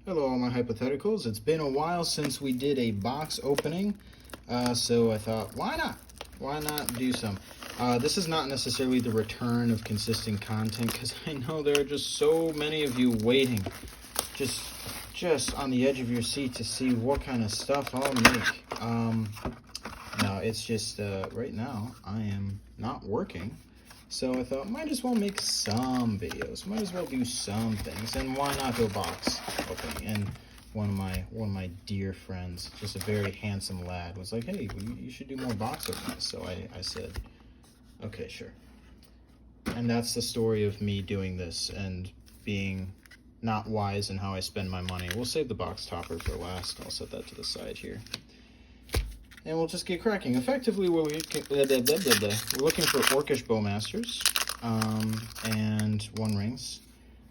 Hello all my hypotheticals. It's been a while since we did a box opening, so I thought, why not? Why not do some? This is not necessarily the return of consistent content, because I know there are just so many of you waiting, just on the edge of your seat to see what kind of stuff I'll make. No, it's just, right now, I am not working. So I thought, might as well make some videos. Might as well do some things, and why not do a box opening? And one of my dear friends, just a very handsome lad, was like, "Hey, you should do more box openings." So I said, "Okay, sure." And that's the story of me doing this and being not wise in how I spend my money. We'll save the box topper for last. I'll set that to the side here. And we'll just get cracking. Effectively, we're looking for Orcish Bowmasters and One Rings.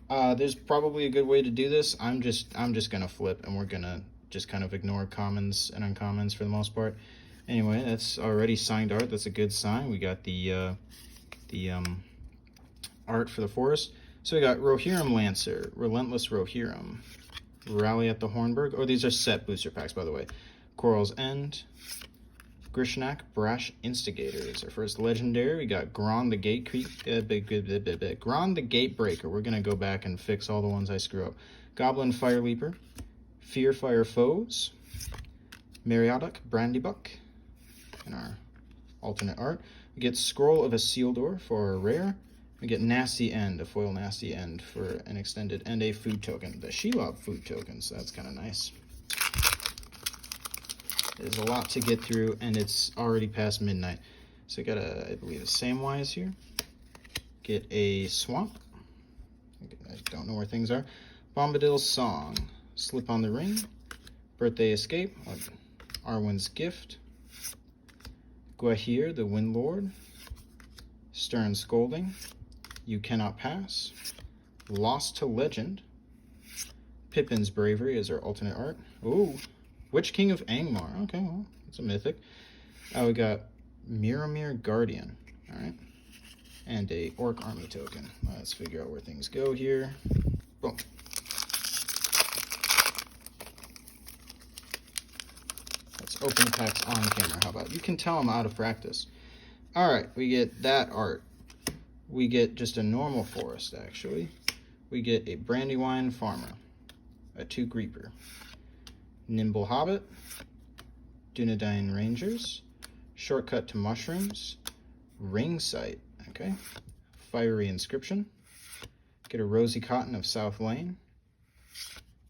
There's probably a good way to do this. I'm just gonna flip, and we're gonna just kind of ignore commons and uncommons for the most part. Anyway, that's already signed art. That's a good sign. We got the art for the forest. So we got Rohirrim Lancer, Relentless Rohirrim, Rally at the Hornburg. Oh, these are set booster packs, by the way. Coral's End, Grishnak, Brash Instigator is our first legendary. We got Gron the Gron the Gatebreaker. We're gonna go back and fix all the ones I screw up. Goblin Fire Leaper, Fear Fire Foes, Meriadoc Brandybuck in our alternate art. We get Scroll of Isildur for a rare. We get Nasty End, a foil Nasty End for an extended, and a food token. The Shelob food token, so that's kind of nice. There's a lot to get through, and it's already past midnight. So I got I believe, a Samwise here. Get a Swamp. I don't know where things are. Bombadil's Song. Slip on the Ring. Birthday Escape. Arwen's Gift. Gwahir, the Windlord. Stern Scolding. You Cannot Pass. Lost to Legend. Pippin's Bravery is our alternate art. Ooh. Witch King of Angmar. Okay, well, it's a mythic. We got Miramir Guardian. All right. And a Orc Army token. Let's figure out where things go here. Boom. Let's open the packs on camera. How about? You can tell I'm out of practice. All right, we get that art. We get just a normal forest, actually. We get a Brandywine Farmer. A 2 Creeper. Nimble Hobbit, Dunedain Rangers, Shortcut to Mushrooms, Ring Sight, okay, Fiery Inscription, get a Rosy Cotton of South Lane,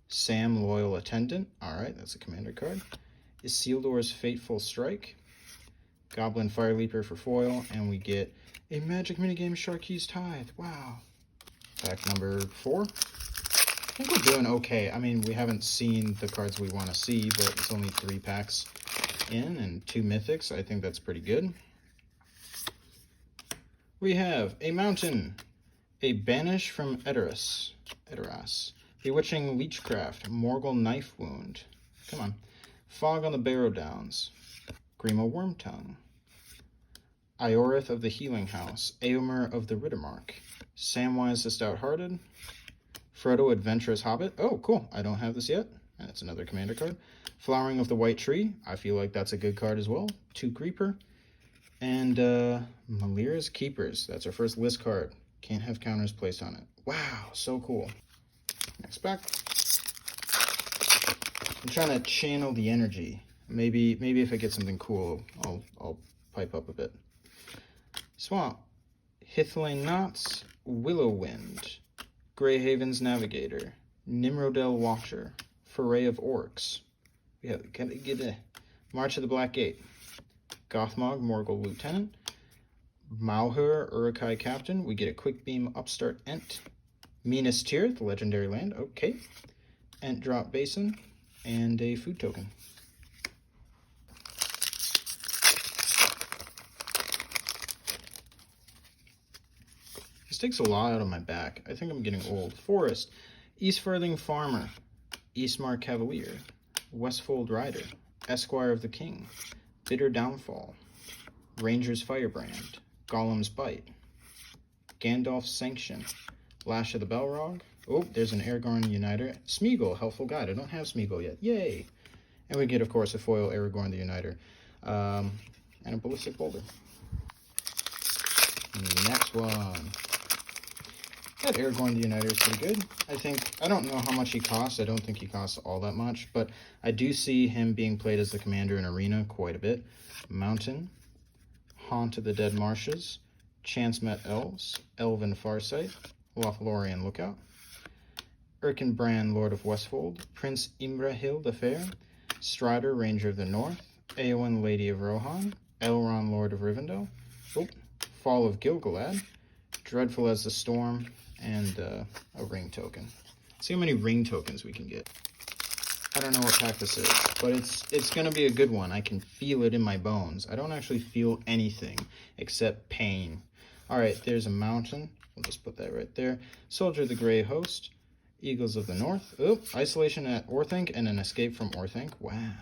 Sam Loyal Attendant, alright, that's a commander card, Isildur's Fateful Strike, Goblin Fire Leaper for foil, and we get a Magic Minigame Sharky's Tithe, wow. Pack number 4. I think we're doing okay. I mean, we haven't seen the cards we want to see, but it's only 3 packs in and 2 mythics. I think that's pretty good. We have a Mountain, a Banish from Edoras, Bewitching Leechcraft, Morgul Knife Wound, come on, Fog on the Barrow Downs, Grima Wormtongue, Iorith of the Healing House, Eomer of the Rittermark, Samwise the Stout-Hearted, Frodo Adventurous Hobbit. Oh, cool. I don't have this yet. And it's another commander card. Flowering of the White Tree. I feel like that's a good card as well. 2 Creeper. And Malira's Keepers. That's our first list card. Can't have counters placed on it. Wow, so cool. Next pack. I'm trying to channel the energy. Maybe if I get something cool, I'll pipe up a bit. Swamp. Hithlane Knots. Willow Wind. Greyhaven's Navigator, Nimrodel Watcher, Foray of Orcs. We have get a March of the Black Gate, Gothmog Morgul Lieutenant, Malhur Uruk-hai Captain. We get a Quick Beam Upstart Ent, Minas Tirith, legendary land. Okay, Ent Drop Basin, and a food token. This takes a lot out of my back. I think I'm getting old. Forest, Eastfirthing Farmer, Eastmark Cavalier, Westfold Rider, Esquire of the King, Bitter Downfall, Ranger's Firebrand, Gollum's Bite, Gandalf's Sanction, Lash of the Balrog, Oh, there's an Aragorn Uniter. Smeagol, Helpful Guide. I don't have Smeagol yet. Yay! And we get, of course, a foil Aragorn the Uniter. And a Ballistic Boulder. Next one. That Aragorn the Uniter is pretty good. I don't know how much he costs. I don't think he costs all that much, but I do see him being played as the commander in Arena quite a bit. Mountain, Haunt of the Dead Marshes, Chance Met Elves, Elven Farsight, Lothlorien Lookout, Erkenbrand, Lord of Westfold, Prince Imrahil the Fair, Strider, Ranger of the North, Eowyn, Lady of Rohan, Elrond, Lord of Rivendell, Fall of Gil-galad, Dreadful as the Storm, and a ring token. See how many ring tokens we can get. I don't know what pack this is, but it's going to be a good one. I can feel it in my bones. I don't actually feel anything except pain. All right, there's a mountain. We'll just put that right there. Soldier of the Grey Host, Eagles of the North. Oh, Isolation at Orthanc and an Escape from Orthanc. Wow.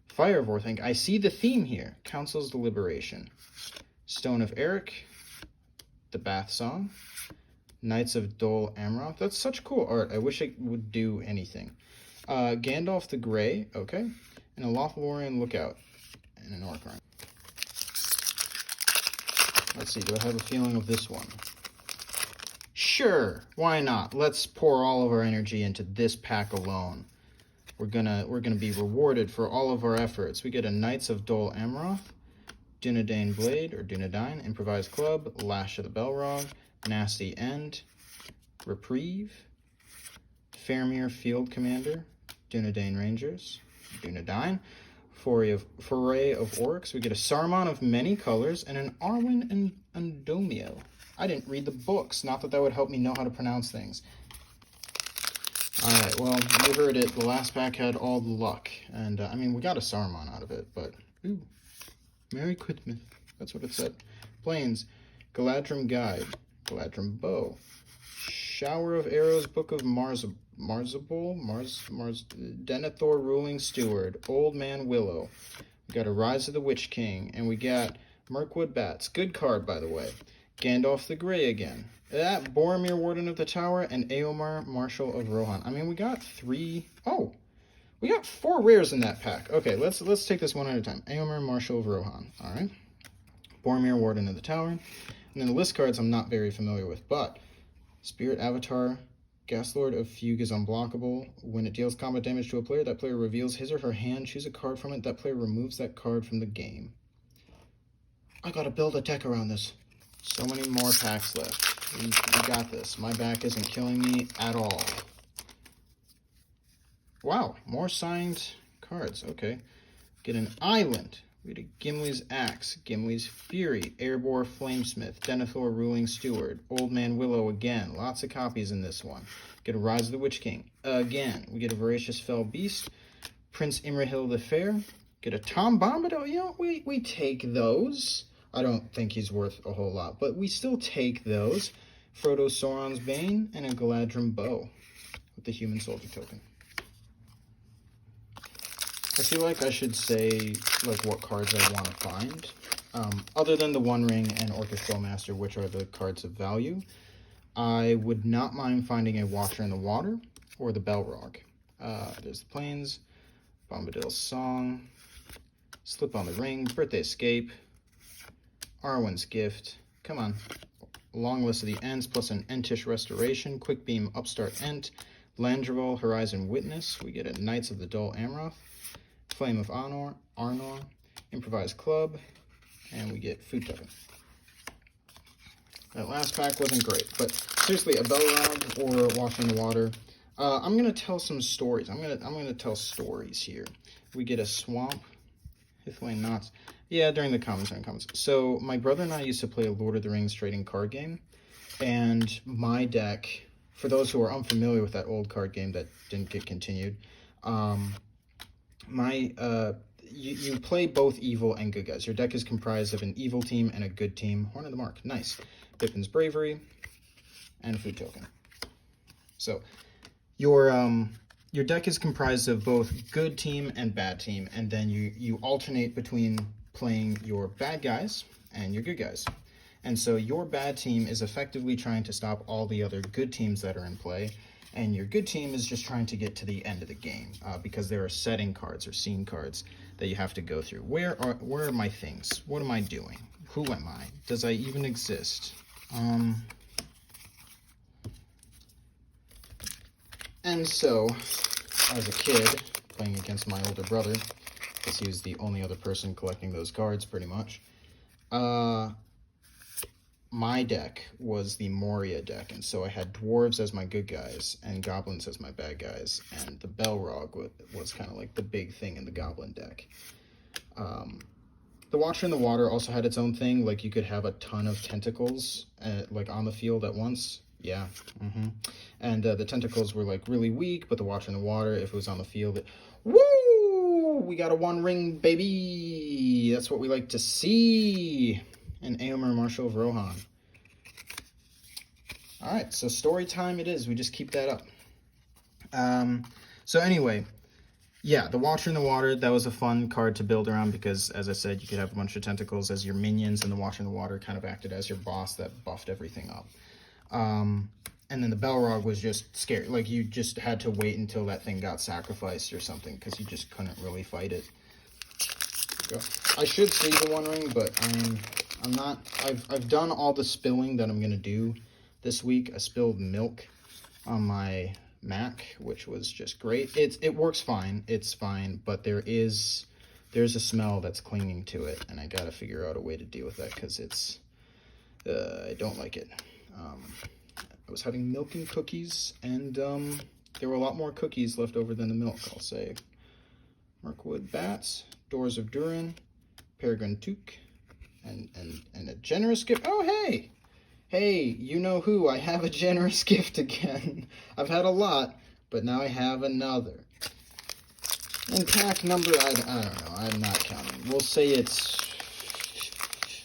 Fire of Orthanc. I see the theme here. Council's Deliberation. Stone of Eric. The Bath Song. Knights of Dol Amroth. That's such cool art. I wish it would do anything. Gandalf the Grey. Okay. And a Lothlorien Lookout. And an Orc Rhyme. Let's see. Do I have a feeling of this one? Sure. Why not? Let's pour all of our energy into this pack alone. We're gonna be rewarded for all of our efforts. We get a Knights of Dol Amroth, Dunedain Blade, or Dunedain, Improvised Club, Lash of the Belrog, Nasty End, Reprieve, Faramir Field Commander, Dunedain Rangers, Dunedain, Foray of Orcs. We get a Saruman of many colors and an Arwen and Andomio. I didn't read the books. Not that that would help me know how to pronounce things. Alright, well, you heard it. The last pack had all the luck. And, I mean, we got a Saruman out of it, but... Ooh. Merry Christmas. That's what it said. Plains. Galadrim Guide. Galadrim Bow. Shower of Arrows, Book of Denethor Ruling Steward. Old Man Willow. We got a Rise of the Witch King. And we got Mirkwood Bats. Good card, by the way. Gandalf the Grey again. That Boromir, Warden of the Tower, and Eomer, Marshal of Rohan. I mean, we got three... Oh! We got 4 rares in that pack. Okay, let's take this one at a time. Eomer, Marshal of Rohan. Alright. Boromir, Warden of the Tower. And then the list cards I'm not very familiar with, but... Spirit Avatar, Gastlord of Fugue is unblockable. When it deals combat damage to a player, that player reveals his or her hand, choose a card from it, that player removes that card from the game. I gotta build a deck around this. So many more packs left. We got this. My back isn't killing me at all. Wow, more signed cards. Okay. Get an Island. We get a Gimli's Axe, Gimli's Fury, Erebor Flamesmith, Denethor Ruling Steward, Old Man Willow again. Lots of copies in this one. Get a Rise of the Witch King again. We get a Voracious Fell Beast, Prince Imrahil the Fair. Get a Tom Bombadil. You know, we take those. I don't think he's worth a whole lot, but we still take those. Frodo Sauron's Bane and a Galadrim Bow with the Human Soldier token. I feel like I should say like what cards I want to find. Other than the One Ring and Orcish Bowmaster, which are the cards of value, I would not mind finding a Watcher in the Water or the Belrog. There's the Plains, Bombadil's Song, Slip on the Ring, Birthday Escape, Arwen's Gift, come on, long list of the Ents, plus an Entish Restoration, Quick Beam Upstart Ent, Landrival Horizon Witness, we get a Knights of the Dol Amroth, Flame of Arnor, Improvised Club, and we get Food Token. That last pack wasn't great, but seriously, a Belrog or Wash in the Water. I'm gonna tell some stories. I'm gonna tell stories here. We get a Swamp, Hithwain Knots. Yeah, during the comments. So my brother and I used to play a Lord of the Rings trading card game, and my deck, for those who are unfamiliar with that old card game that didn't get continued, you play both evil and good guys. Your deck is comprised of an evil team and a good team. Horn of the Mark, nice. Pippin's Bravery, and a Food Token. So your deck is comprised of both good team and bad team, and then you alternate between playing your bad guys and your good guys. And so your bad team is effectively trying to stop all the other good teams that are in play, and your good team is just trying to get to the end of the game because there are setting cards or scene cards that you have to go through. Where are my things? What am I doing? Who am I? Does I even exist? And so, as a kid, playing against my older brother, because he was the only other person collecting those cards, pretty much, my deck was the Moria deck, and so I had dwarves as my good guys and goblins as my bad guys, and the Belrog was kind of like the big thing in the goblin deck. The Watcher in the Water also had its own thing, like you could have a ton of tentacles like on the field at once. Yeah. And the tentacles were like really weak, but the Watcher in the Water, if it was on the field, woo! We got a 1 ring, baby! That's what we like to see. And Aomer Marshall of Rohan. Alright, so story time it is. We just keep that up. So anyway, yeah, the Watcher in the Water, that was a fun card to build around because, as I said, you could have a bunch of tentacles as your minions, and the Watcher in the Water kind of acted as your boss that buffed everything up. And then the Belrog was just scary. Like, you just had to wait until that thing got sacrificed or something because you just couldn't really fight it. I should save the 1 ring, but I'm not. I've done all the spilling that I'm gonna do this week. I spilled milk on my Mac, which was just great. It works fine. It's fine, but there's a smell that's clinging to it, and I gotta figure out a way to deal with that because it's I don't like it. I was having milk and cookies, and there were a lot more cookies left over than the milk, I'll say. Mirkwood Bats, Doors of Durin, Peregrine Took, and a generous gift. Oh, hey! Hey, you know who? I have a generous gift again. I've had a lot, but now I have another. And pack number, I don't know. I'm not counting. We'll say it's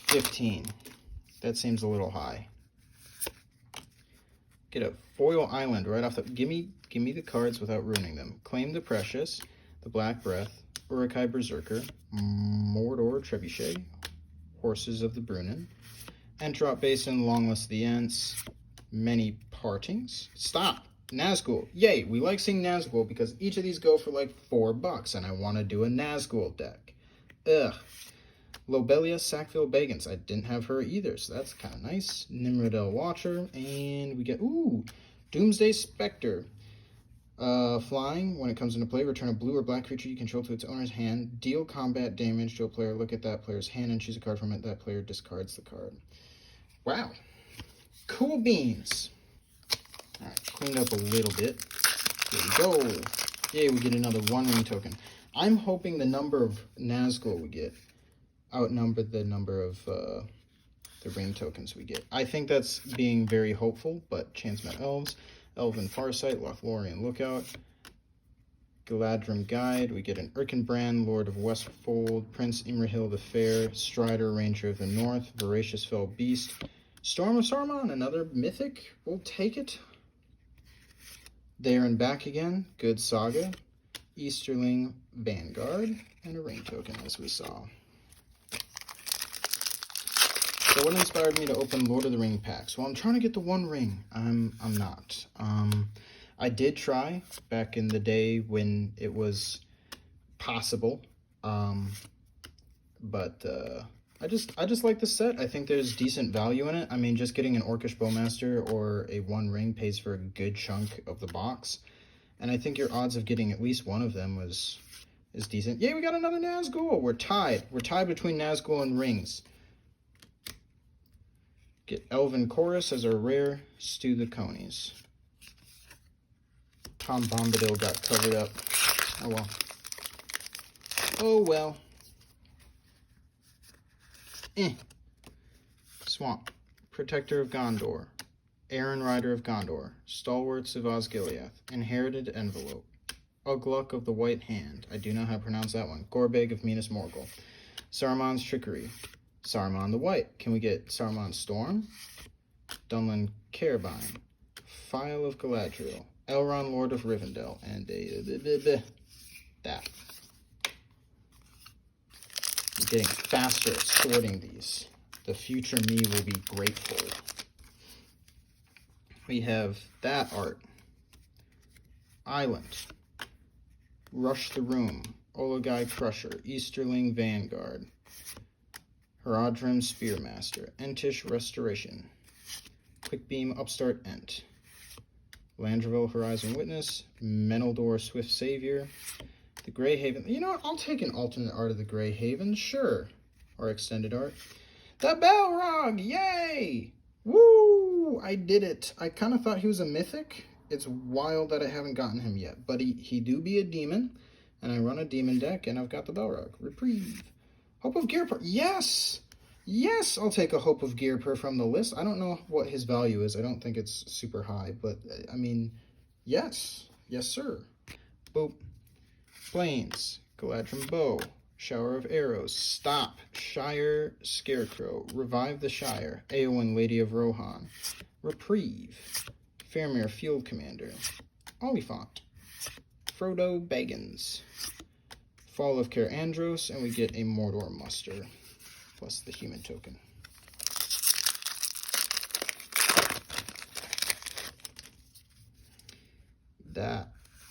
15. That seems a little high. Get a Foil Island right off the... Give me the cards without ruining them. Claim the Precious, the Black Breath, Uruk-hai Berserker, Mordor Trebuchet, Horses of the Brunnen, Entrop Basin, Long List of the Ents, Many Partings. Stop! Nazgul. Yay, we like seeing Nazgul because each of these go for like $4, and I want to do a Nazgul deck. Ugh. Lobelia Sackville Bagans. I didn't have her either, so that's kind of nice. Nimrodel Watcher, and we get, ooh, Doomsday Spectre. Flying, when it comes into play, return a blue or black creature you control to its owner's hand. Deal combat damage to a player. Look at that player's hand and choose a card from it. That player discards the card. Wow. Cool beans. Alright, cleaned up a little bit. Here we go. Yay, we get another 1 ring token. I'm hoping the number of Nazgul we get outnumber the number of the ring tokens we get. I think that's being very hopeful, but Chancemet Elves, Elven Farsight, Lothlorien Lookout, Galadrim Guide, we get an Erkenbrand, Lord of Westfold, Prince Imrahil the Fair, Strider, Ranger of the North, Voracious Fell Beast, Storm of Saruman, another mythic, we'll take it. There and Back Again, Good Saga, Easterling Vanguard, and a ring token as we saw. So what inspired me to open Lord of the Ring packs? Well, I'm trying to get the 1 ring. I'm not. I did try back in the day when it was possible, but I just like the set. I think there's decent value in it. I mean, just getting an Orcish Bowmaster or a 1 ring pays for a good chunk of the box, and I think your odds of getting at least one of them is decent. Yay, we got another Nazgul. We're tied. We're tied between Nazgul and rings. Get Elven Chorus as our rare. Stew the Conies. Tom Bombadil got covered up. Oh well. Oh well. Swamp. Protector of Gondor. Aaron Rider of Gondor. Stalwarts of Osgiliath. Inherited Envelope. Ugluk of the White Hand. I do know how to pronounce that one. Gorbeg of Minas Morgul. Saruman's Trickery. Saruman the White. Can we get Saruman Storm? Dunlin Carabine. Phial of Galadriel. Elrond, Lord of Rivendell. And that. I'm getting faster at sorting these. The future me will be grateful. We have that art. Island. Rush the Room. Olagai Crusher. Easterling Vanguard. Haradrim Spearmaster. Entish Restoration. Quick Beam Upstart Ent. Landraville Horizon Witness. Meneldor Swift Savior. The Grey Haven. You know what? I'll take an alternate art of the Grey Haven. Sure. Or extended art. The Balrog! Yay! Woo! I did it. I kind of thought he was a mythic. It's wild that I haven't gotten him yet. But he do be a demon. And I run a demon deck, and I've got the Balrog. Reprieve. Hope of Gearper. Yes! Yes, I'll take a Hope of Gearper from the list. I don't know what his value is. I don't think it's super high. But, I mean, yes. Yes, sir. Boop. Plains. Galadrim Bow. Shower of Arrows. Stop. Shire Scarecrow. Revive the Shire. Eowyn, Lady of Rohan. Reprieve. Faramir, Field Commander. Oliphant. Frodo Baggins. Fall of Caer Andros, and we get a Mordor Muster, plus the human token. That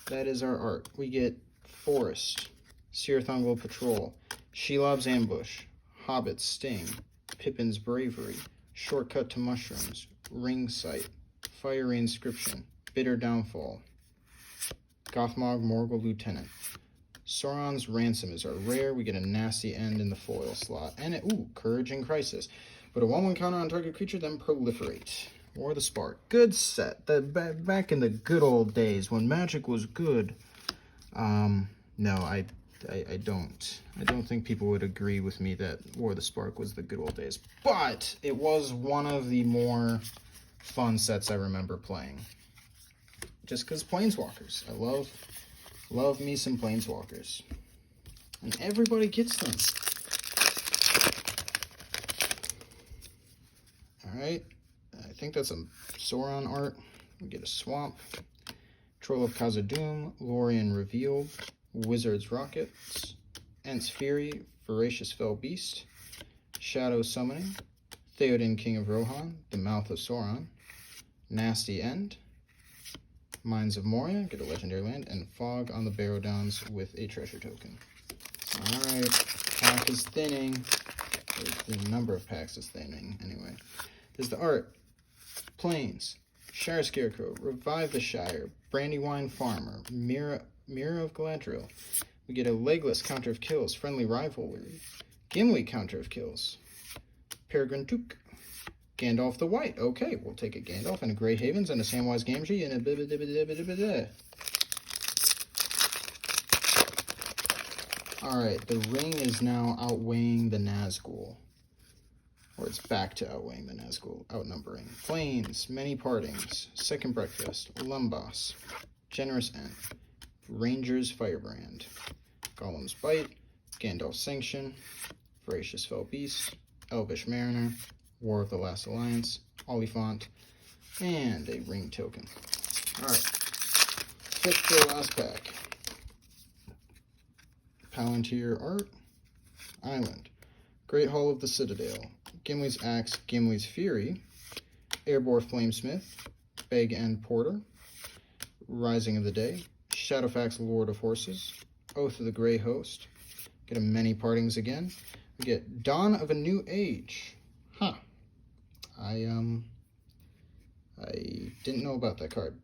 is our art. We get Forest, Cirithungol Patrol, Shelob's Ambush, Hobbit's Sting, Pippin's Bravery, Shortcut to Mushrooms, Ring Sight, Fiery Inscription, Bitter Downfall, Gothmog Morgul Lieutenant. Sauron's Ransom is our rare. We get a nasty end in the foil slot. And Courage in Crisis. Put a 1/1 counter on target creature, then proliferate. War the Spark. Good set. Back in the good old days when Magic was good. No, I don't think people would agree with me that War the Spark was the good old days. But it was one of the more fun sets I remember playing. Just because Planeswalkers. I love me some Planeswalkers. And everybody gets them. Alright. I think that's a Sauron art. We get a Swamp. Troll of Khazad-dûm. Lorien Revealed. Wizard's Rockets. Ent's Fury. Voracious Fell Beast. Shadow Summoning. Theoden, King of Rohan. The Mouth of Sauron. Nasty End. Mines of Moria, get a legendary land, and Fog on the Barrow-Downs with a treasure token. Alright, pack is thinning. The number of packs is thinning, anyway. There's the art. Plains, Shire Scarecrow, Revive the Shire, Brandywine Farmer, Mirror of Galadriel. We get a Legless, Counter of Kills, Friendly Rivalry, Gimli, Counter of Kills, Peregrine Took, Gandalf the White. Okay, we'll take a Gandalf and a Grey Havens and a Samwise Gamgee and a Alright, the ring is now outweighing the Nazgul. Or it's back to outweighing the Nazgul. Outnumbering. Plains, Many Partings, Second Breakfast, Lumbos, Generous End, Ranger's Firebrand, Gollum's Bite, Gandalf's Sanction, Voracious Fell Beast, Elvish Mariner, War of the Last Alliance, Oliphant, and a ring token. Alright, pick the last pack. Palantir Art, Island, Great Hall of the Citadel, Gimli's Axe, Gimli's Fury, Erebor Flamesmith, Beg End Porter, Rising of the Day, Shadowfax Lord of Horses, Oath of the Grey Host, get a Many Partings again. We get Dawn of a New Age. Huh. I didn't know about that card.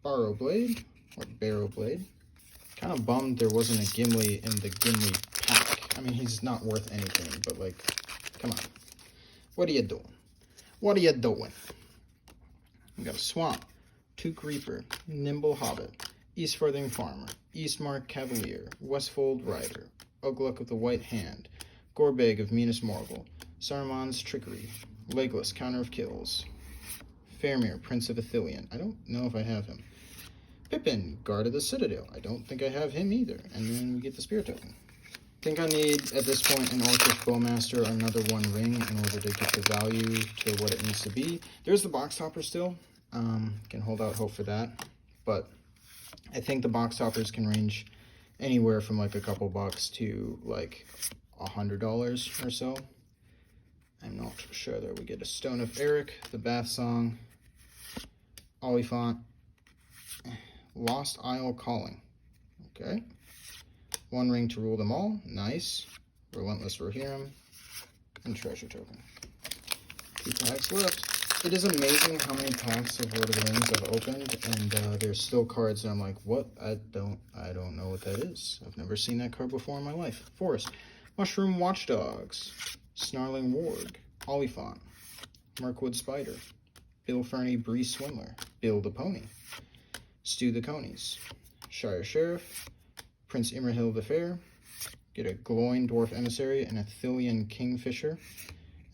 Barrowblade, or Barrowblade. Kind of bummed there wasn't a Gimli in the Gimli pack. I mean, he's not worth anything, but like, come on. What are you doing? What are you doing? We got a Swamp, Took Reaper, Nimble Hobbit, Eastfarthing Farmer, Eastmark Cavalier, Westfold Rider, Ugluk of the White Hand, Gorbeg of Minas Morgul, Saruman's Trickery, Legless, Counter of Kills, Faramir, Prince of Ithilien. I don't know if I have him. Pippin, Guard of the Citadel. I don't think I have him either. And then we get the Spirit token. I think I need, at this point, an Orcish Bowmaster or another one ring in order to get the value to what it needs to be. There's the box topper still. Can hold out hope for that. But I think the box toppers can range anywhere from like a couple bucks to like $100 or so. I'm not sure there. We get a Stone of Eric, the Bath Song, Oliphant, Lost Isle Calling. Okay. One ring to rule them all. Nice. Relentless Rohirrim, and Treasure Token. 2 packs left. It is amazing how many packs of Lord of the Rings I've opened, and there's still cards that I'm like, what? I don't know what that is. I've never seen that card before in my life. Forest, Mushroom Watchdogs, Snarling Warg, Oliphant, Mirkwood Spider, Bill Ferny Bree Swindler, Bill the Pony, Stu the Conies, Shire Sheriff, Prince Imrahil the Fair, get a Gloin Dwarf Emissary, an Athelian Kingfisher,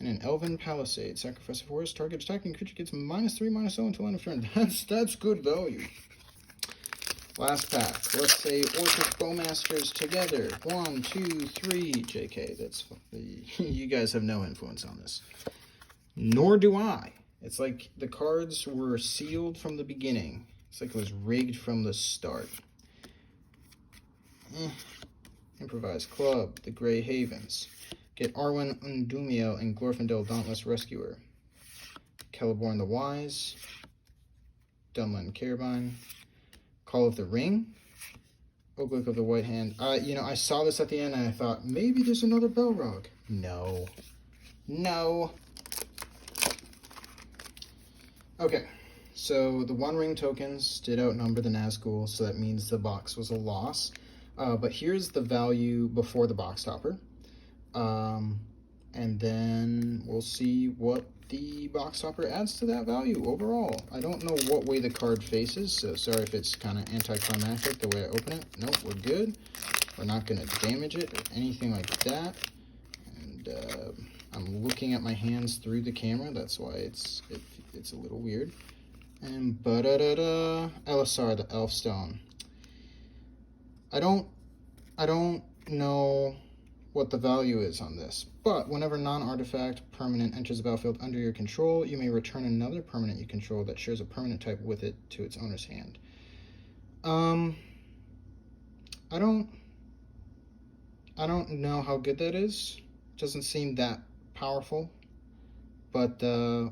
and an Elven Palisade. Sacrifice a forest, target attacking creature gets -3/-0 until end of turn. That's good value. Last pack. Let's say Orcish Bowmasters together. 1, 2, 3. JK, that's you guys have no influence on this. Nor do I. It's like the cards were sealed from the beginning. It's like it was rigged from the start. Improvised Club, the Grey Havens. Get Arwen Undumiel and Glorfindel Dauntless Rescuer. Celeborn the Wise. Dunlin Carbine. Call of the Ring. Oaklook of the White Hand. You know, I saw this at the end and I thought, maybe there's another Belrog. No. No. Okay. So the One Ring tokens did outnumber the Nazgul, so that means the box was a loss. But here's the value before the box topper. And then we'll see what the box topper adds to that value overall. I don't know what way the card faces, so sorry if it's kind of anticlimactic the way I open it. Nope, we're good. We're not going to damage it or anything like that. And I'm looking at my hands through the camera, that's why it's a little weird. And Elisar, the Elfstone. I don't know what the value is on this, but whenever non-artifact permanent enters the battlefield under your control, you may return another permanent you control that shares a permanent type with it to its owner's hand. I don't know how good that is. It doesn't seem that powerful, but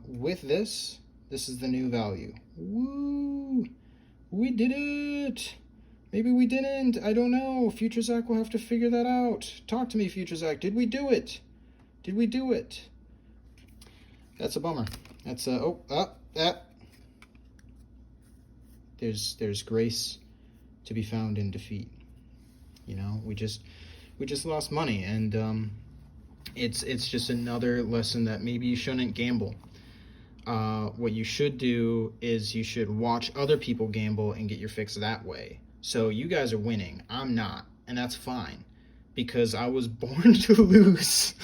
with this is the new value. Woo! We did it! Maybe we didn't. I don't know. Future Zach will have to figure that out. Talk to me, Future Zach. Did we do it? Did we do it? That's a bummer. That's there's grace to be found in defeat. You know, we just lost money, and it's just another lesson that maybe you shouldn't gamble. What you should do is you should watch other people gamble and get your fix that way. So you guys are winning, I'm not, and that's fine, because I was born to lose.